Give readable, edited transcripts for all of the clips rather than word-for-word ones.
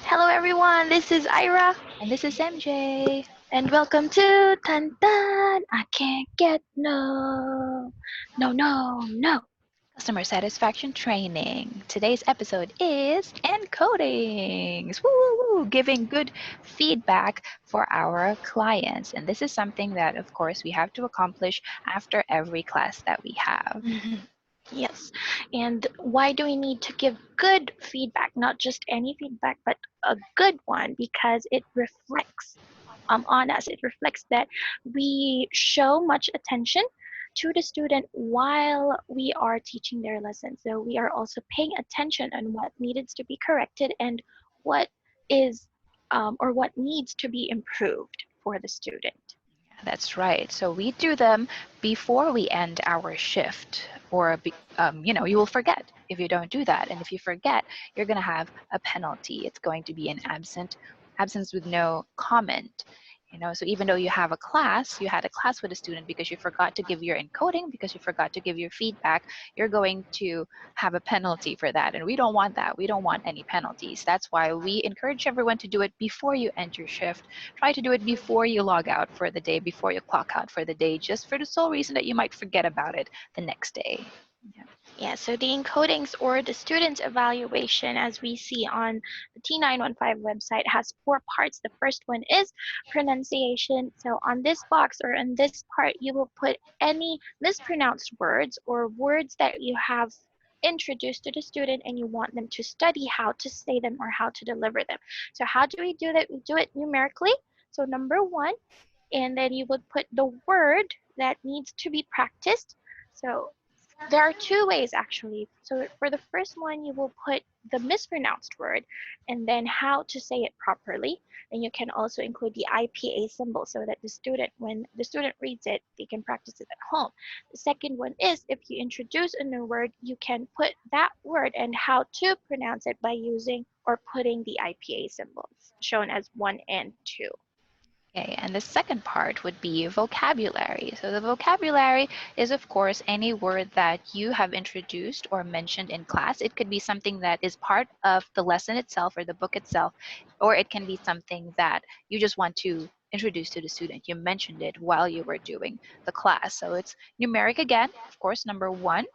Hello everyone, this is Ira And this is MJ. and welcome to Tan Tan. I can't get no. Customer satisfaction training. Today's episode is encodings. Woo! Giving good feedback for our clients. And this is something that, of course, we have to accomplish after every class that we have. Yes, and why do we need to give good feedback? Not just any feedback, but a good one because it reflects on us. It reflects that we show much attention to the student while we are teaching their lesson. So we are also paying attention on what needed to be corrected and what is or what needs to be improved for the student. That's right. So we do them before we end our shift, or you will forget if you don't do that. And if you forget, you're going to have a penalty. It's going to be an absence with no comment. So even though you had a class with a student because you forgot to give your encoding, because you forgot to give your feedback, you're going to have a penalty for that. And we don't want that. We don't want any penalties. That's why we encourage everyone to do it before you end your shift. Try to do it before you log out for the day, before you clock out for the day, just for the sole reason that you might forget about it the next day. Yeah. Yeah, so the encodings or the student's evaluation, as we see on the T915 website, has four parts. The first one is pronunciation. So on this box or in this part, you will put any mispronounced words or words that you have introduced to the student and you want them to study how to say them or how to deliver them. So how do we do that? We do it numerically. So number one, and then you would put the word that needs to be practiced. So there are two ways actually. So for the first one, you will put the mispronounced word and then how to say it properly. And you can also include the IPA symbol so that when the student reads it, they can practice it at home. The second one is if you introduce a new word, you can put that word and how to pronounce it by using or putting the IPA symbols shown as 1 and 2. Okay, and the second part would be vocabulary. So the vocabulary is, of course, any word that you have introduced or mentioned in class. It could be something that is part of the lesson itself or the book itself, or it can be something that you just want to introduce to the student. You mentioned it while you were doing the class. So it's numeric again, of course, number one.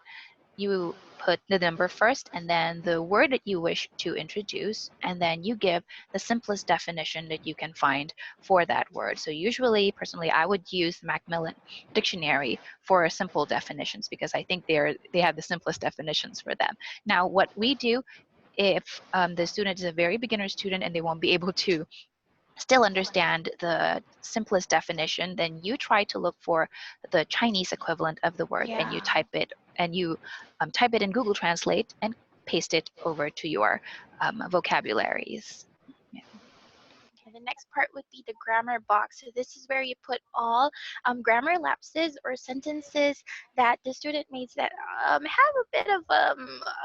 You put the number first and then the word that you wish to introduce, and then you give the simplest definition that you can find for that word. So usually, personally, I would use the Macmillan Dictionary for simple definitions because I think they have the simplest definitions for them. Now, what we do if the student is a very beginner student and they won't be able to still understand the simplest definition, then you try to look for the Chinese equivalent of the word and you Yeah. type it in Google Translate and paste it over to your vocabularies. Yeah. Okay, the next part would be the grammar box. So this is where you put all grammar lapses or sentences that the student makes that have a bit of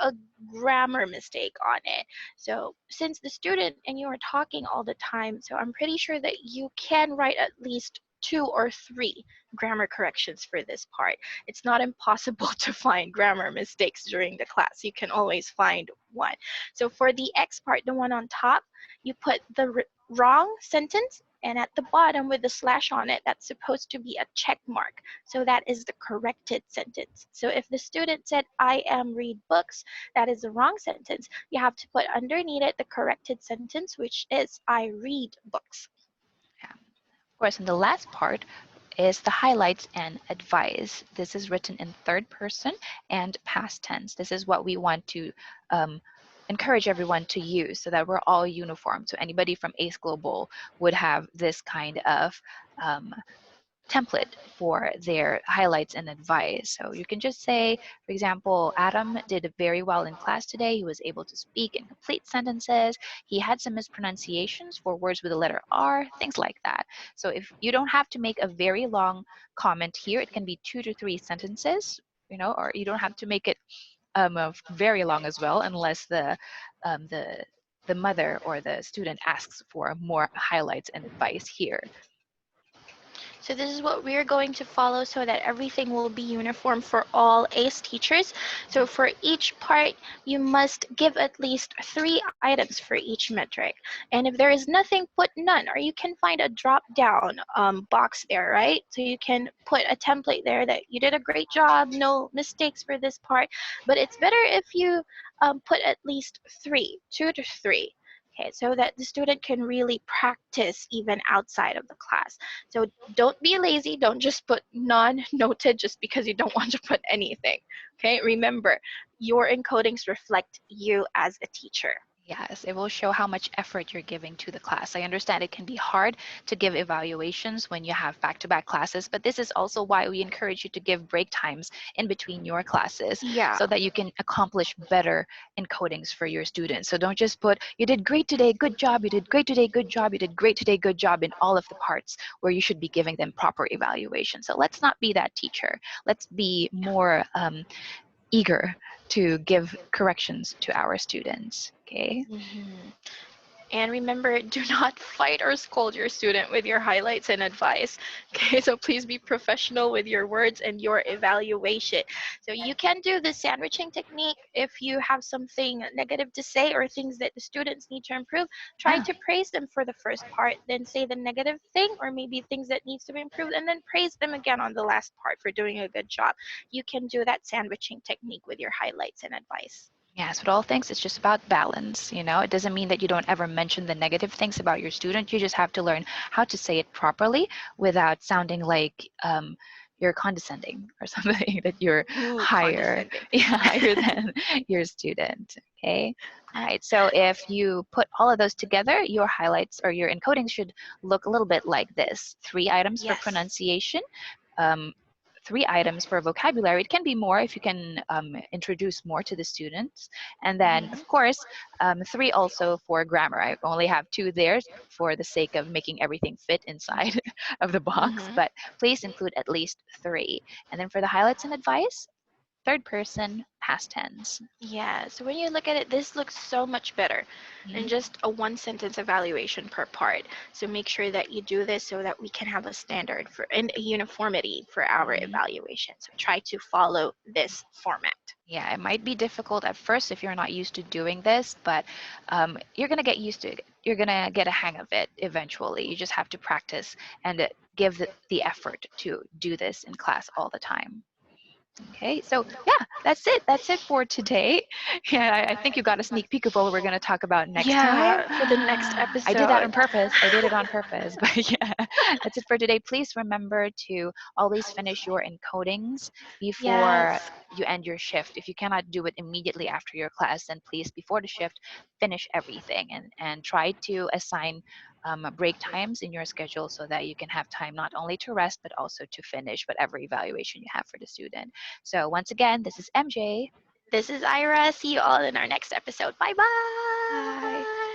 a grammar mistake on it. So since the student and you are talking all the time, so I'm pretty sure that you can write at least two or three grammar corrections for this part. It's not impossible to find grammar mistakes during the class. You can always find one. So for the X part, the one on top, you put the wrong sentence, and at the bottom with the slash on it, that's supposed to be a check mark. So that is the corrected sentence. So if the student said, I am read books, that is the wrong sentence. You have to put underneath it the corrected sentence, which is, I read books. Yeah. Of course, and the last part is the highlights and advice. This is written in third person and past tense. This is what we want to encourage everyone to use so that we're all uniform. So anybody from ACE Global would have this kind of um, template for their highlights and advice. So you can just say, for example, Adam did very well in class today. He was able to speak in complete sentences. He had some mispronunciations for words with the letter R, things like that. So if you don't have to make a very long comment here, it can be 2 to 3 sentences, or you don't have to make it very long as well, unless um, the the mother or the student asks for more highlights and advice here. So this is what we're going to follow so that everything will be uniform for all ACE teachers. So for each part, you must give at least 3 items for each metric. And if there is nothing, put none, or you can find a drop down box there, right? So you can put a template there that you did a great job, no mistakes for this part. But it's better if you put at least three, 2 to 3. Okay, so that the student can really practice even outside of the class. So don't be lazy. Don't just put non-noted just because you don't want to put anything. Okay, remember, your encodings reflect you as a teacher. Yes, it will show how much effort you're giving to the class. I understand it can be hard to give evaluations when you have back-to-back classes, but this is also why we encourage you to give break times in between your classes Yeah. so that you can accomplish better encodings for your students. So don't just put, you did great today, good job, you did great today, good job, you did great today, good job in all of the parts where you should be giving them proper evaluation. So let's not be that teacher. Let's be more eager to give corrections to our students, okay? Mhm. And remember, do not fight or scold your student with your highlights and advice. Okay, so please be professional with your words and your evaluation. So you can do the sandwiching technique if you have something negative to say or things that the students need to improve. Try Yeah. to praise them for the first part, then say the negative thing or maybe things that needs to be improved, and then praise them again on the last part for doing a good job. You can do that sandwiching technique with your highlights and advice. Yes, with all things, it's just about balance. You know, it doesn't mean that you don't ever mention the negative things about your student. You just have to learn how to say it properly without sounding like you're condescending or something that you're Ooh, higher, condescending. yeah, higher than your student. Okay. All right. So if you put all of those together, your highlights or your encoding should look a little bit like this: 3 items for Yes. pronunciation, um, 3 items for vocabulary. It can be more if you can introduce more to the students. And then, Mhm. of course, 3 also for grammar. I only have 2 there for the sake of making everything fit inside of the box, Mhm. but please include at least 3. And then for the highlights and advice, third person, past tense. Yeah, so when you look at it, this looks so much better than Mhm. just a one sentence evaluation per part. So make sure that you do this so that we can have a standard for and a uniformity for our Mhm. evaluation. So try to follow this format. Yeah, it might be difficult at first if you're not used to doing this, but you're going to get used to it. You're going to get a hang of it eventually. You just have to practice and give the effort to do this in class all the time. Okay, so yeah, that's it. That's it for today. Yeah, I think you got a sneak peek of what we're going to talk about next time. Yeah, for the next I did that episode. on purpose. I did it on purpose. But yeah, that's it for today. Please remember to always finish your encodings before Yes. you end your shift. If you cannot do it immediately after your class, then please, before the shift, finish everything and try to assign break times in your schedule so that you can have time not only to rest but also to finish whatever evaluation you have for the student. So once again, this is MJ. This is Ira. See you all in our next episode. Bye Bye. bye.